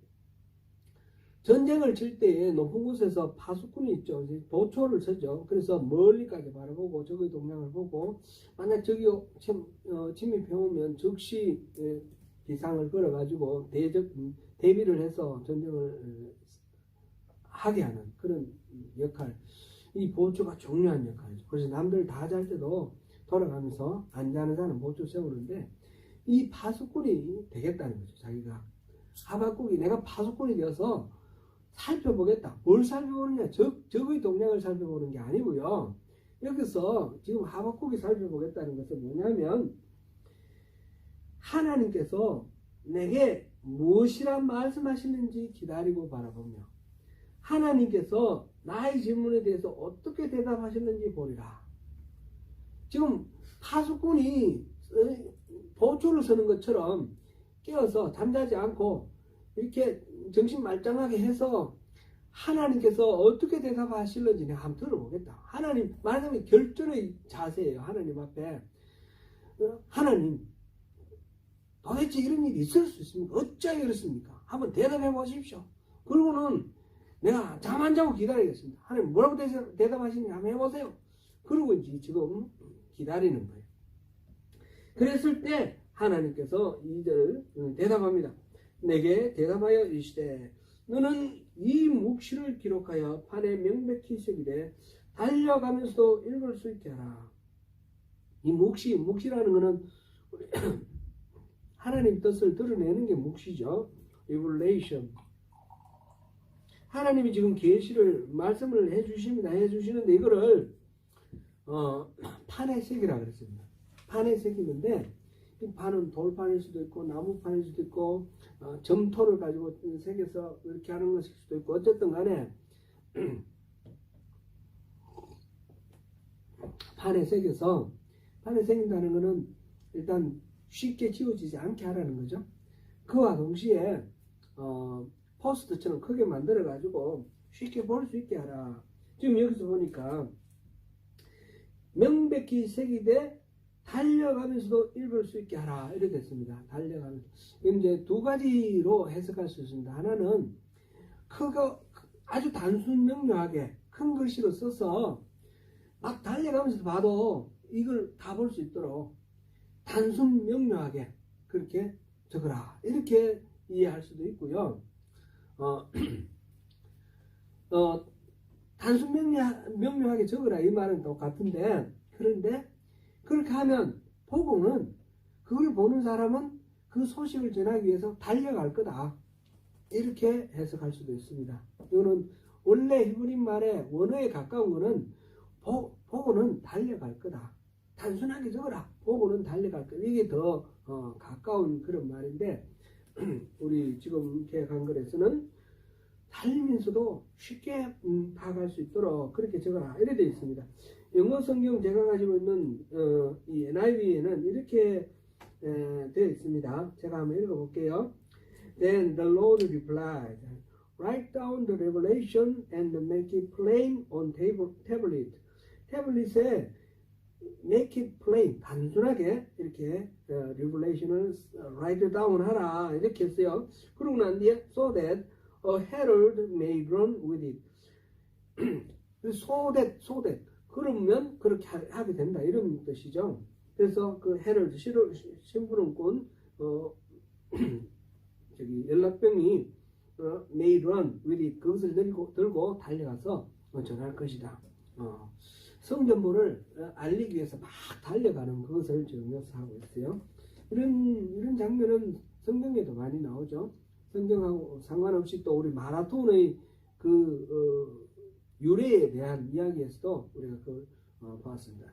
전쟁을 칠 때에 높은 곳에서 파수꾼이 있죠. 도초를 서죠. 그래서 멀리까지 바라보고 적의 동향을 보고, 만약 적이 침입해 오면 즉시 기상을 걸어가지고 대비를 해서 전쟁을 하게 하는 그런 역할. 이 보초가 중요한 역할이죠. 그래서 남들 다 잘 때도 돌아가면서 안 자는 사람 보초 세우는데, 이 파수꾼이 되겠다는 거죠. 자기가 하박국이 내가 파수꾼이 되어서 살펴보겠다. 뭘 살펴보느냐? 적의 동향을 살펴보는 게 아니고요. 여기서 지금 하박국이 살펴보겠다는 것은 뭐냐면, 하나님께서 내게 무엇이라 말씀하시는지 기다리고 바라보며 하나님께서 나의 질문에 대해서 어떻게 대답하셨는지 보리라. 지금 파수꾼이 보초를 서는 것처럼 깨어서 잠자지 않고 이렇게 정신 말짱하게 해서 하나님께서 어떻게 대답하실는지 내가 한번 들어보겠다. 하나님 말씀이 결전의 자세예요. 하나님 앞에. 하나님, 도대체 이런 일이 있을 수 있습니까? 어찌하여 그렇습니까? 한번 대답해 보십시오. 그러고는 내가 잠 안 자고 기다리겠습니다. 하나님 뭐라고 대답하시는지 한번 해보세요. 그러고 이제 지금 기다리는 거예요. 그랬을 때 하나님께서 2절을 대답합니다. 내게 대답하여 이르시되 너는 이 묵시를 기록하여 판에 명백히 새기되 달려가면서도 읽을 수 있게 하라. 이 묵시라는 것은 하나님 뜻을 드러내는 게 묵시죠. Revelation. 하나님이 지금 계시를 말씀을 해주시는데 이거를 판에 새기라 그랬습니다. 판에 새기는데 이 판은 돌판일 수도 있고 나무판일 수도 있고 점토를 가지고 새겨서 이렇게 하는 것일 수도 있고 어쨌든 간에 판에 새긴다는 것은 일단 쉽게 지워지지 않게 하라는 거죠. 그와 동시에 포스트처럼 크게 만들어 가지고 쉽게 볼 수 있게 하라. 지금 여기서 보니까 명백히 새기되 달려가면서도 읽을 수 있게 하라 이렇게 됐습니다. 달려가면서. 이제 두 가지로 해석할 수 있습니다. 하나는 크고 아주 단순 명료하게 큰 글씨로 써서 막 달려가면서 봐도 이걸 다 볼 수 있도록 단순 명료하게 그렇게 적어라 이렇게 이해할 수도 있고요. 단순 명료하게 적어라 이 말은 똑같은데, 그런데 그렇게 하면 복음은 그걸 보는 사람은 그 소식을 전하기 위해서 달려갈 거다 이렇게 해석할 수도 있습니다. 이거는 원래 히브리 말의 원어에 가까운 거는 복음은 달려갈 거다. 단순하게 적어라. 복음은 달려갈 거다. 이게 더 가까운 그런 말인데 우리 지금 개혁한글에서는 달리면서도 쉽게 파악할 수 있도록 그렇게 적어라 이렇게 되어 있습니다. 영어 성경 제가 가지고 있는 이 NIV에는 이렇게 되어 있습니다. 제가 한번 읽어볼게요. Then the Lord replied, Write down the revelation and make it plain on tablet. tablet에 make it plain, 단순하게 이렇게 revelation을 write down 하라 이렇게 했어요. 그러고 난 뒤에 so that a herald may run with it. so that 그러면 그렇게 하게 된다 이런 뜻이죠. 그래서 그 herald 심부름꾼 저기 연락병이 may run with it 그것을 들고 달려가서 전할 것이다. 성전부를 알리기 위해서 막 달려가는 그것을 지금 묘사하고 있어요. 이런 장면은 성경에도 많이 나오죠. 성경하고 상관없이 또 우리 마라톤의 그 유래에 대한 이야기에서도 우리가 그걸 보았습니다.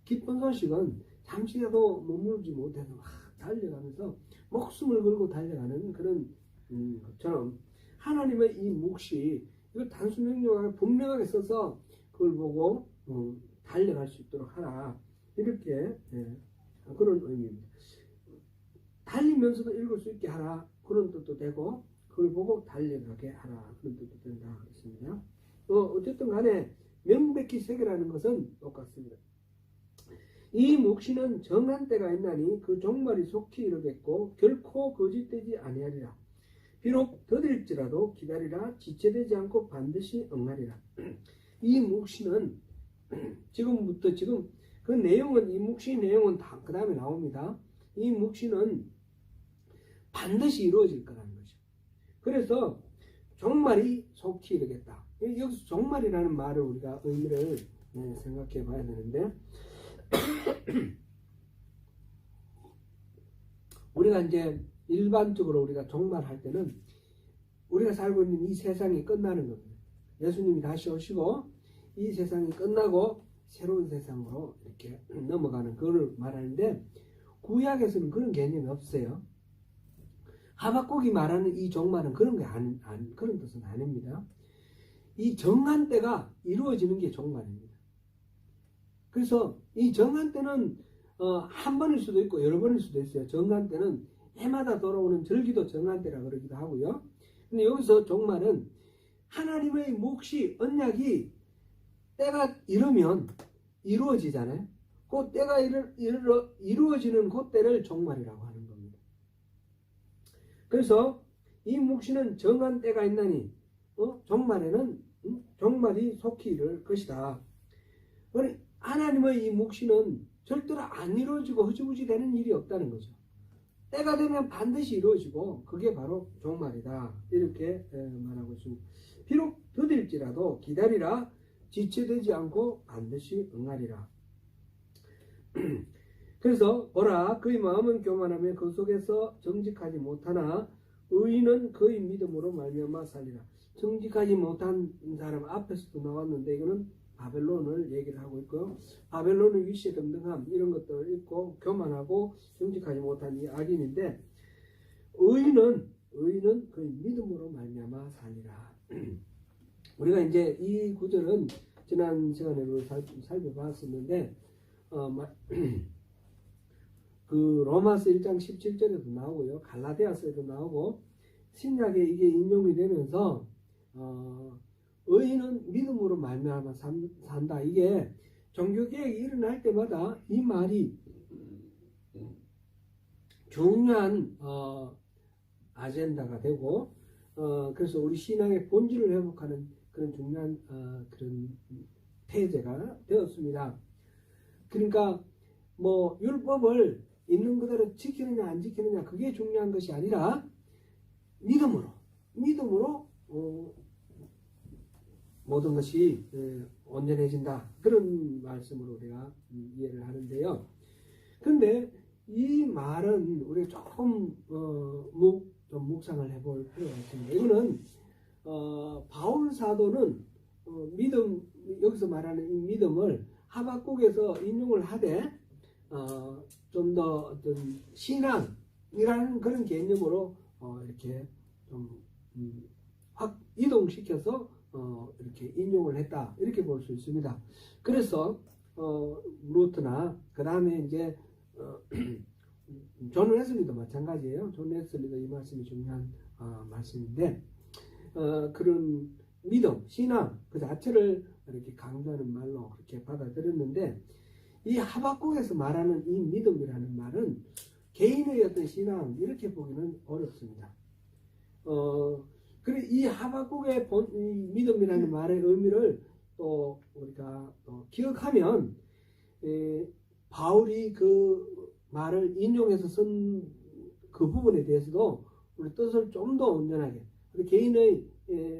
기쁜 소식은 잠시라도 머물지 못해서 막 달려가면서 목숨을 걸고 달려가는 그런 것처럼 하나님의 이 묵시 이걸 단순 명령하게 분명하게 써서 그걸 보고 달려갈 수 있도록 하라 이렇게 그런 의미입니다. 달리면서도 읽을 수 있게 하라 그런 뜻도 되고 그걸 보고 달려가게 하라 그런 뜻도 된다 그랬습니다. 어쨌든 간에 명백히 새기라는 것은 똑같습니다. 이 묵시는 정한 때가 있나니 그 종말이 속히 이르겠고 결코 거짓되지 아니하리라. 비록 더딜지라도 기다리라. 지체되지 않고 반드시 응하리라. 이 묵시는 지금부터 지금 그 내용은 이 묵시 내용은 다 그 다음에 나옵니다. 이 묵시는 반드시 이루어질 거라는 거죠. 그래서 종말이 속히 이르겠다. 여기서 종말이라는 말을 우리가 의미를 생각해 봐야 되는데 우리가 이제 일반적으로 우리가 종말할 때는 우리가 살고 있는 이 세상이 끝나는 겁니다. 예수님이 다시 오시고 이 세상이 끝나고 새로운 세상으로 이렇게 넘어가는 그걸 말하는데 구약에서는 그런 개념이 없어요. 하박국이 말하는 이 종말은 그런 게 그런 뜻은 아닙니다. 이 정한 때가 이루어지는 게 종말입니다. 그래서 이 정한 때는 한 번일 수도 있고 여러 번일 수도 있어요. 정한 때는 해마다 돌아오는 절기도 정한 때라 그러기도 하고요. 근데 여기서 종말은 하나님의 묵시 언약이 때가 이르면 이루어지잖아요. 그 때가 이루어지는 그 때를 종말이라고 하는 겁니다. 그래서 이 묵시는 정한 때가 있나니 종말에는 종말이 속히 이를 것이다. 하나님의 이 묵시는 절대로 안 이루어지고 흐지부지 되는 일이 없다는 거죠. 때가 되면 반드시 이루어지고 그게 바로 종말이다. 이렇게 말하고 있습니다. 비록 더딜지라도 기다리라. 지체되지 않고 반드시 응하리라. 그래서 보라, 그의 마음은 교만하며 그 속에서 정직하지 못하나 의인은 그의 믿음으로 말미암아 살리라. 정직하지 못한 사람 앞에서도 나왔는데 이거는 바벨론을 얘기를 하고 있고요. 바벨론의 위세등등함 이런 것들 있고 교만하고 정직하지 못한 이 악인인데 의인은 그의 믿음으로 말미암아 살리라. 우리가 이제 이 구절은 지난 시간에도 살펴봤었는데 그 로마서 1장 17절에도 나오고요. 갈라디아서에도 나오고 신약에 이게 인용이 되면서 의인은 믿음으로 말미암아 산다. 이게 종교개혁이 일어날 때마다 이 말이 중요한 아젠다가 되고 그래서 우리 신앙의 본질을 회복하는 그런 중요한 그런 태제가 되었습니다. 그러니까 뭐 율법을 있는 그대로 지키느냐 안 지키느냐 그게 중요한 것이 아니라 믿음으로 모든 것이 온전해진다. 그런 말씀으로 우리가 이해를 하는데요. 근데 이 말은 우리가 조금 좀 묵상을 해볼 필요가 있습니다. 이거는 바울 사도는 믿음, 여기서 말하는 이 믿음을 하박국에서 인용을 하되 좀 더 어떤 신앙이라는 그런 개념으로 이렇게 좀 확 이동시켜서 이렇게 인용을 했다. 이렇게 볼 수 있습니다. 그래서 루트나 그 다음에 이제 존 웨슬리도 마찬가지예요. 존 웨슬리도 이 말씀이 중요한 말씀인데 그런 믿음, 신앙 그 자체를 이렇게 강조하는 말로 그렇게 받아들였는데 이 하박국에서 말하는 이 믿음이라는 말은 개인의 어떤 신앙 이렇게 보기는 어렵습니다. 그리고 이 하박국의 이 믿음이라는 말의 의미를 또 우리가 기억하면 바울이 그 말을 인용해서 쓴 그 부분에 대해서도 우리 뜻을 좀 더 온전하게 개인의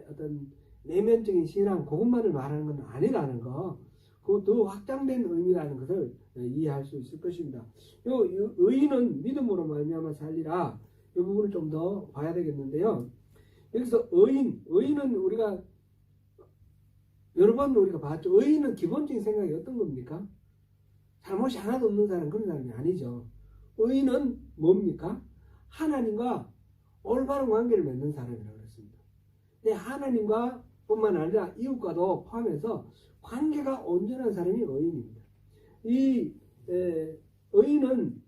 어떤 내면적인 신앙 그것만을 말하는 건 아니라는 거 그 더 확장된 의미라는 것을 이해할 수 있을 것입니다. 의인은 믿음으로 말미암아 살리라 이 부분을 좀 더 봐야 되겠는데요. 여기서 의인은 우리가 여러 번 우리가 봤죠. 의인은 기본적인 생각이 어떤 겁니까? 잘못이 하나도 없는 사람 그런 사람이 아니죠. 의인은 뭡니까? 하나님과 올바른 관계를 맺는 사람이라고 그랬습니다. 하나님과 뿐만 아니라 이웃과도 포함해서 관계가 온전한 사람이 의인입니다. 이 의인은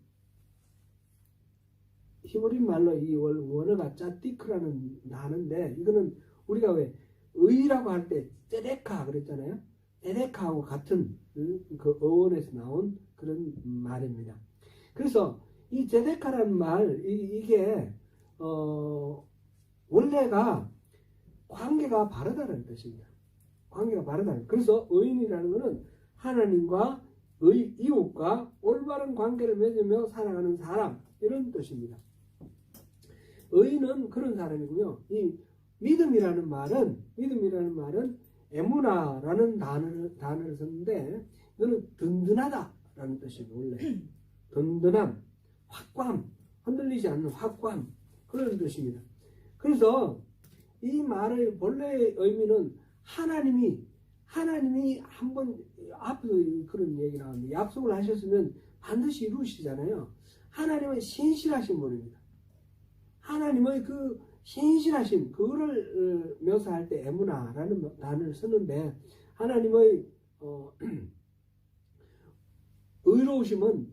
히브리 말로 이 원어가 짜티크라는 단어인데 이거는 우리가 왜 의라고 할 때 ጼ데카 그랬잖아요. ጼ데카하고 같은 그 어원에서 나온 그런 말입니다. 그래서 이 ጼ데카라는 말 이게 원래가 관계가 바르다는 뜻입니다. 관계가 바르다. 그래서 의인이라는 것은 하나님과 이웃과 올바른 관계를 맺으며 살아가는 사람 이런 뜻입니다. 의인은 그런 사람이고요. 이 믿음이라는 말은 에무나라는 단어를 썼는데 이거는 든든하다라는 뜻입니다. 원래 든든함, 확고함, 흔들리지 않는 확고함 그런 뜻입니다. 그래서 이 말의 본래의 의미는 하나님이 한번 앞에서 그런 얘기 나왔는데 약속을 하셨으면 반드시 이루시잖아요. 하나님은 신실하신 분입니다. 하나님의 그 신실하심 그거를 묘사할 때 에무나라는 단어를 쓰는데 하나님의 의로우심은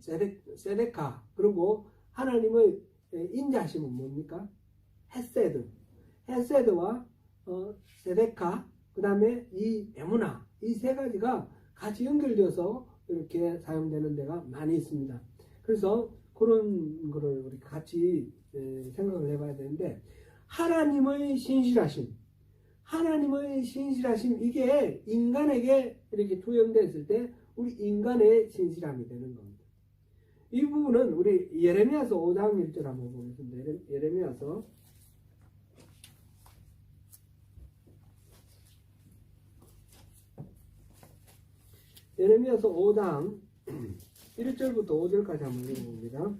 세데카 그리고 하나님의 인자하심은 뭡니까? 헤세드와 세데카 그 다음에 이 에무나 이 세 가지가 같이 연결되어서 이렇게 사용되는 데가 많이 있습니다. 그래서 그런 거를 우리 같이 생각을 해봐야 되는데 하나님의 신실하심 이게 인간에게 이렇게 투영됐을 때 우리 인간의 신실함이 되는 겁니다. 이 부분은 우리 예레미야서 5장 1절 한번 보겠습니다. 예레미야서 예레미야서 5장 1절부터 5절까지 한번 읽어봅니다.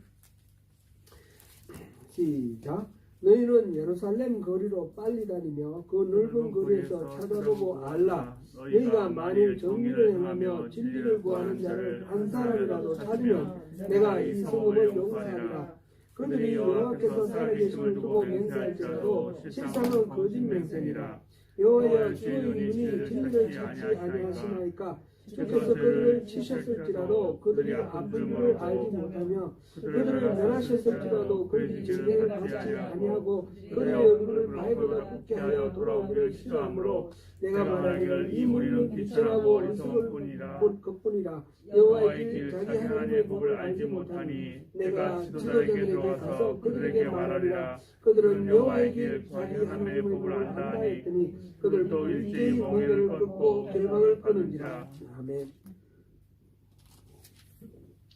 시작. 너희는 예루살렘 거리로 빨리 다니며 그 넓은 거리에서 찾아보고 알라. 너희가 만일 정의를 행하며 진리를 구하는 자를 한 사람이라도 찾으면 내가 이 성읍을 용서하리라. 그들이 여호와께서 살아계심을 두고 맹세할지라도 실상은 거짓 맹세니라. 여호와여 주의 눈이 진리를 찾지 아니하시나이까. 주께서 그들을 치셨을지라도 그들이 아픈 줄을 알지 못하며 그들을 멸하셨을지라도 그들이 진리를 받지 아니하고 그들의 얼굴을 바위보다 굽게 하여 돌아오기를 싫어하므로 내가 말하기를 이 무리는 비천하고 어리석을 것뿐이라. 여호와의 길 자기 하나님의 법을 알지 못하니 내가 지도자들에게 가서 그들에게 말하리라. 그들은 여호와의 길 자기 하나님의 법을 안다 했더니 그들도 일제히 멍에를 끊고 결박을 끊은지라. 아멘.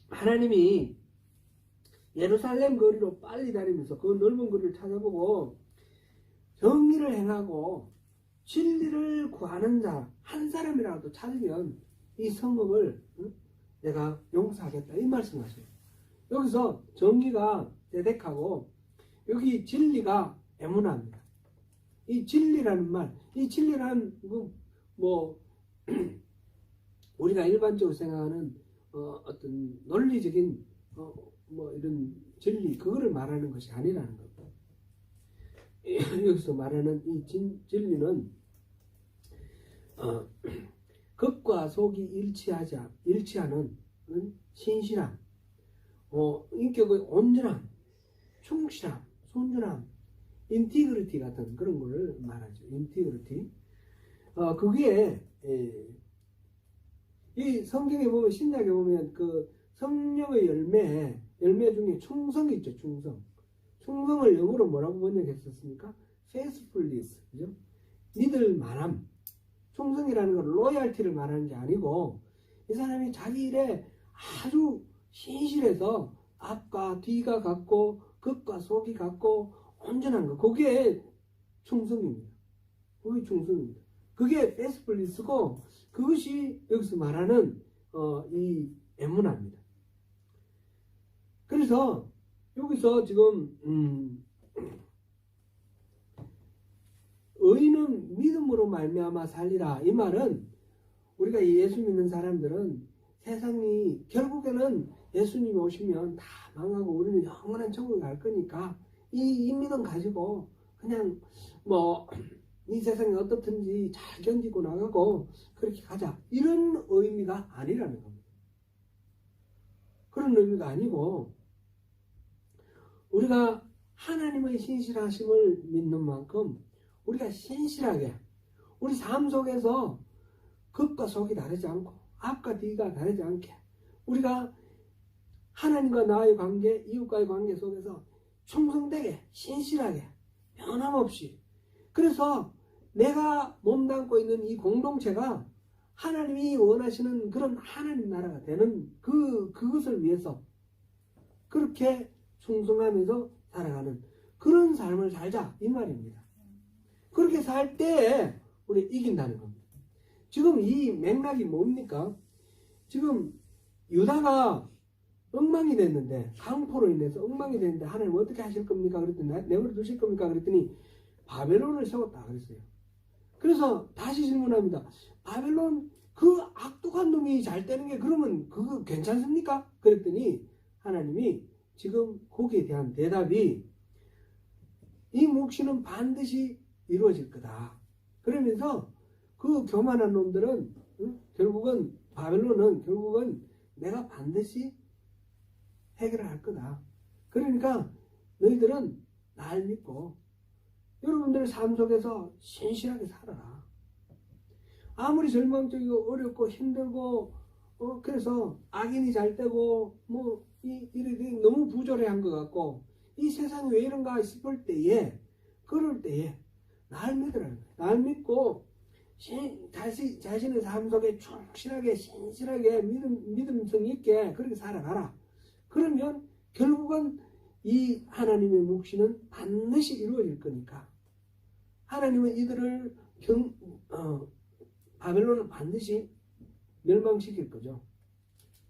하나님이 예루살렘 거리로 빨리 다니면서 그 넓은 거리를 찾아보고 정의를 행하고 진리를 구하는 자 한 사람이라도 찾으면 이 성읍을 내가 용서하겠다 이 말씀하세요. 여기서 정의가 대택하고 여기 진리가 애문합니다. 이 진리라는 말, 이 진리라는 우리가 일반적으로 생각하는 어떤 논리적인 이런 진리 그거를 말하는 것이 아니라는 겁니다. 여기서 말하는 이 진리는 겉과 속이 일치하는 신실함, 인격의 온전함, 충실함, 순전함, 인티그리티 같은 그런 걸 말하죠. 인티그리티. 그게 이 성경에 보면 신약에 보면 그 성령의 열매 중에 충성이 있죠. 충성을 영어로 뭐라고 번역했었습니까? faithfulness, 그죠? 믿을 만함. 충성이라는 건 로얄티를 말하는 게 아니고 이 사람이 자기 일에 아주 신실해서 앞과 뒤가 같고 겉과 속이 같고 온전한 거. 그게 충성입니다. 그게 faithfulness고 그것이 여기서 말하는 이 에무나입니다. 그래서 여기서 지금 의인은 믿음으로 말미암아 살리라 이 말은 우리가 예수 믿는 사람들은 세상이 결국에는 예수님이 오시면 다 망하고 우리는 영원한 천국에 갈 거니까 이 믿음 가지고 그냥 이 세상이 어떻든지 잘 견디고 나가고 그렇게 가자 이런 의미가 아니라는 겁니다. 그런 의미가 아니고 우리가 하나님의 신실하심을 믿는 만큼 우리가 신실하게 우리 삶 속에서 겉과 속이 다르지 않고 앞과 뒤가 다르지 않게 우리가 하나님과 나의 관계, 이웃과의 관계 속에서 충성되게 신실하게 변함없이 그래서 내가 몸담고 있는 이 공동체가 하나님이 원하시는 그런 하나님 나라가 되는 그것을 위해서 그렇게 충성하면서 살아가는 그런 삶을 살자 이 말입니다. 그렇게 살 때에 우리 이긴다는 겁니다. 지금 이 맥락이 뭡니까? 지금 유다가 엉망이 됐는데 강포로 인해서 엉망이 됐는데 하나님 어떻게 하실 겁니까? 그랬더니 내버려 두실 겁니까? 그랬더니 바벨론을 세웠다 그랬어요. 그래서 다시 질문합니다. 바벨론 그 악독한 놈이 잘 되는 게 그러면 그거 괜찮습니까? 그랬더니 하나님이 지금 거기에 대한 대답이 이 묵시는 반드시 이루어질 거다. 그러면서 그 교만한 놈들은 결국은 바벨론은 결국은 내가 반드시 해결할 거다. 그러니까 너희들은 날 믿고 여러분들의 삶 속에서 신실하게 살아라. 아무리 절망적이고 어렵고 힘들고 그래서 악인이 잘 되고 이렇게 너무 부조리한 것 같고 이 세상이 왜 이런가 싶을 때에 그럴 때에 날 믿으라는 거예요. 날 믿고 자신의 삶 속에 충실하게 신실하게 믿음성 있게 그렇게 살아가라. 그러면 결국은 이 하나님의 묵시는 반드시 이루어질 거니까 하나님은 이들을 바벨론을 반드시 멸망시킬 거죠.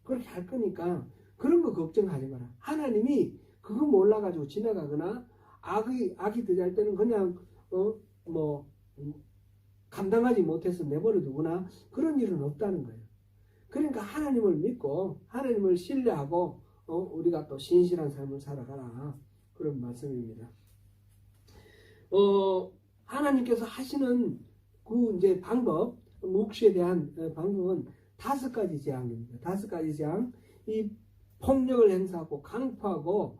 그렇게 할 거니까 그런 거 걱정하지 마라. 하나님이 그거 몰라가지고 지나가거나 악이 들어갈 때는 그냥 뭐 감당하지 못해서 내버려 두거나 그런 일은 없다는 거예요. 그러니까 하나님을 믿고 하나님을 신뢰하고 우리가 또 신실한 삶을 살아가라, 그런 말씀입니다. 하나님께서 하시는 그 이제 방법, 묵시에 대한 방법은 5가지 재앙입니다. 5가지 재앙. 이 폭력을 행사하고 강포하고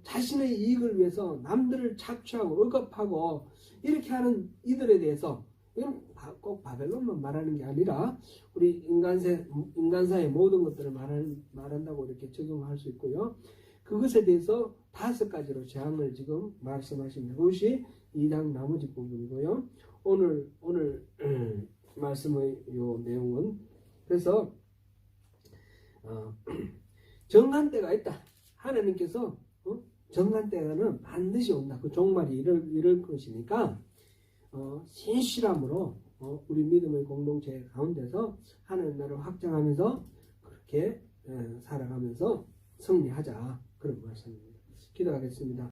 자신의 이익을 위해서 남들을 착취하고 억압하고 이렇게 하는 이들에 대해서, 이건 꼭 바벨론만 말하는 게 아니라 우리 인간사의 모든 것들을 말한다고 이렇게 적용할 수 있고요. 그것에 대해서 5가지로 재앙을 지금 말씀하십니다. 그것이 2장 나머지 부분이고요. 오늘 말씀의 요 내용은, 그래서 정한 때가 있다. 하나님께서 정한 때는 반드시 온다. 그 종말이 이럴 것이니까 신실함으로 우리 믿음의 공동체 가운데서 하나님 나라를 확장하면서 그렇게 살아가면서 승리하자, 그런 말씀입니다. 기도하겠습니다.